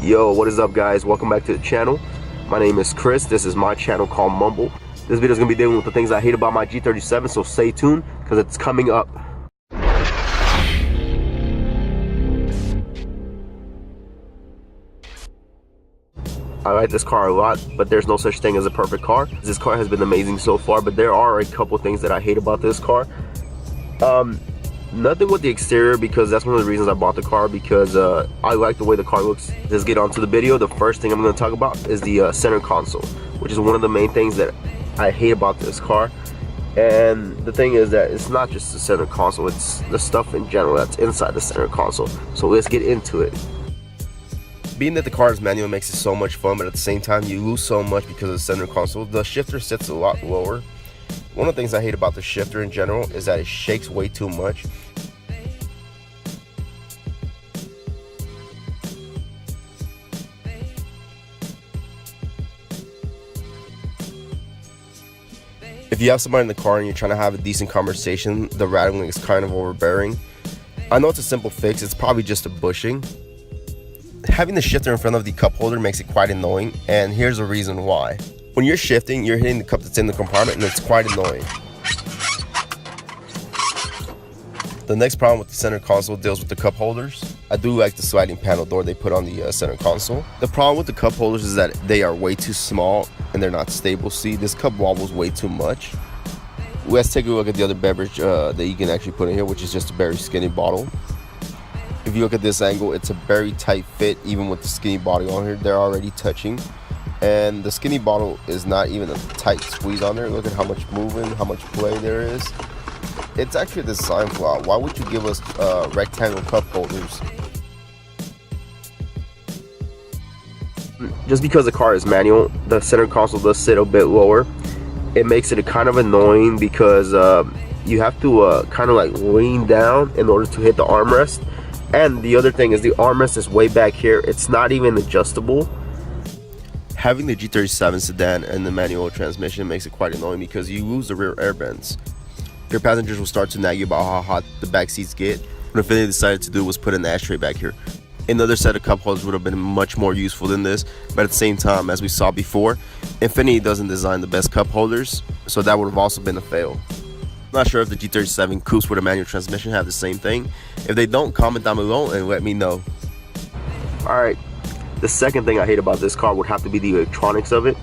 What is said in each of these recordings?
Yo, what is up guys? Welcome back to the channel. My name is Chris. This is my channel called Mumble. This video is going to be dealing with the things I hate about my G37, so stay tuned because it's coming up. I like this car a lot, but there's no such thing as a perfect car. This car has been amazing so far, but there are a couple things that I hate about this car. Nothing with the exterior, because that's one of the reasons I bought the car, because I like the way the car looks. Let's get on to the video. The first thing I'm going to talk about is the center console, which is one of the main things that I hate about this car. And the thing is that it's not just the center console, it's the stuff in general that's inside the center console. So let's get into it. Being that the car is manual makes it so much fun, but at the same time you lose so much because of the center console. The shifter sits a lot lower. One of the things I hate about the shifter in general is that it shakes way too much. If you have somebody in the car and you're trying to have a decent conversation, the rattling is kind of overbearing. I know it's a simple fix, it's probably just a bushing. Having the shifter in front of the cup holder makes it quite annoying, and here's a reason why. When you're shifting, you're hitting the cup that's in the compartment, and it's quite annoying. The next problem with the center console deals with the cup holders. I do like the sliding panel door they put on the center console. The problem with the cup holders is that they are way too small and they're not stable. See, this cup wobbles way too much. Let's take a look at the other beverage that you can actually put in here, which is just a very skinny bottle. If you look at this angle, it's a very tight fit. Even with the skinny bottle on here, they're already touching. And the skinny bottle is not even a tight squeeze on there. Look at how much movement, how much play there is. It's actually a design flaw. Why would you give us rectangle cup holders? Just because the car is manual, the center console does sit a bit lower. It makes it kind of annoying because you have to kind of like lean down in order to hit the armrest. And the other thing is the armrest is way back here. It's not even adjustable. Having the G37 sedan and the manual transmission makes it quite annoying because you lose the rear air vents. Your passengers will start to nag you about how hot the back seats get. What Infiniti decided to do was put an ashtray back here. Another set of cup holders would have been much more useful than this, but at the same time, as we saw before, Infiniti doesn't design the best cup holders, so that would have also been a fail. I'm not sure if the G37 coupes with a manual transmission have the same thing. If they don't, comment down below and let me know. Alright, the second thing I hate about this car would have to be the electronics of it.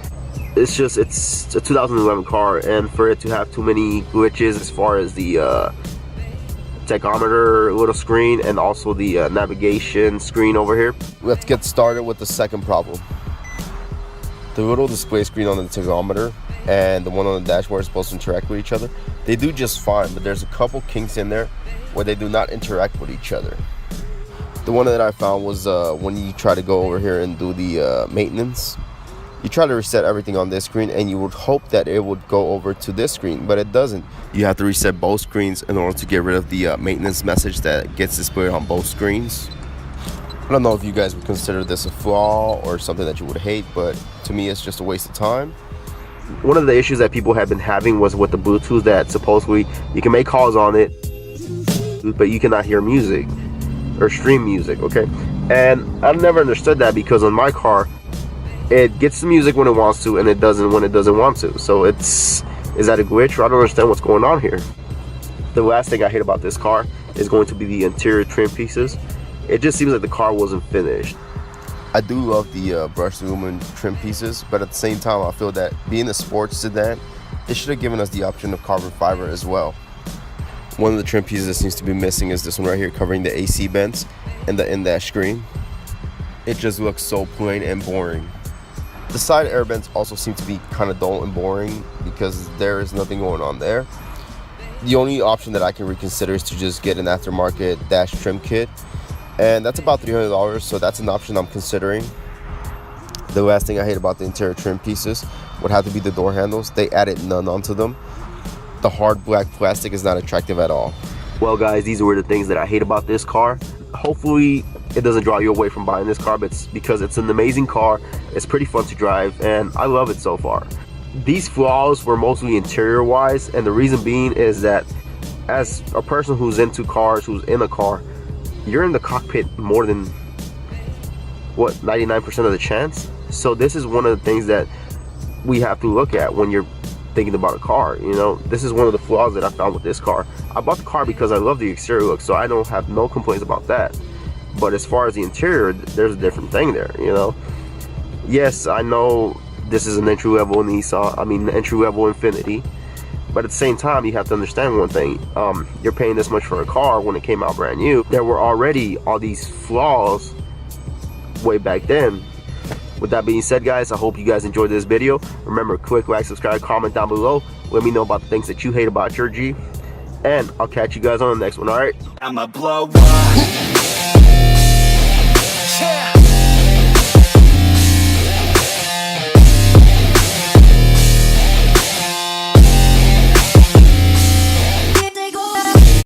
It's a 2011 car, and for it to have too many glitches as far as the tachometer little screen and also the navigation screen over here. Let's get started with the second problem. The little display screen on the tachometer and the one on the dashboard is supposed to interact with each other. They do just fine, but there's a couple kinks in there where they do not interact with each other. The one that I found was when you try to go over here and do the maintenance. You try to reset everything on this screen and you would hope that it would go over to this screen, but it doesn't. You have to reset both screens in order to get rid of the maintenance message that gets displayed on both screens. I don't know if you guys would consider this a flaw or something that you would hate, but to me it's just a waste of time. One of the issues that people have been having was with the Bluetooth, that supposedly you can make calls on it, but you cannot hear music or stream music, okay? And I've never understood that, because on my car, it gets the music when it wants to and it doesn't when it doesn't want to. So is that a glitch? I don't understand what's going on here. The last thing I hate about this car is going to be the interior trim pieces. It just seems like the car wasn't finished. I do love the brushed aluminum trim pieces, but at the same time I feel that being a sports sedan, it should have given us the option of carbon fiber as well. One of the trim pieces that seems to be missing is this one right here, covering the AC vents and the in-dash screen. It just looks so plain and boring. The side air vents also seem to be kind of dull and boring because there is nothing going on there. The only option that I can reconsider is to just get an aftermarket dash trim kit, and that's about $300, so that's an option I'm considering. The last thing I hate about the interior trim pieces would have to be the door handles. They added none onto them. The hard black plastic is not attractive at all. Well guys, these were the things that I hate about this car. Hopefully it doesn't draw you away from buying this car, but because it's an amazing car, it's pretty fun to drive, and I love it so far. These flaws were mostly interior wise, and the reason being is that as a person who's into cars, who's in a car, you're in the cockpit more than what, 99% of the chance. So this is one of the things that we have to look at when you're thinking about a car. You know, this is one of the flaws that I found with this car. I bought the car because I love the exterior look, so I don't have no complaints about that. But as far as the interior, there's a different thing there, you know. Yes, I know this is an entry-level Nissan, entry-level Infiniti, but at the same time, you have to understand one thing. You're paying this much for a car when it came out brand new. There were already all these flaws way back then. With that being said, guys, I hope you guys enjoyed this video. Remember, click like, subscribe, comment down below. Let me know about the things that you hate about your G. And I'll catch you guys on the next one, alright? I'ma blow up. Yeah.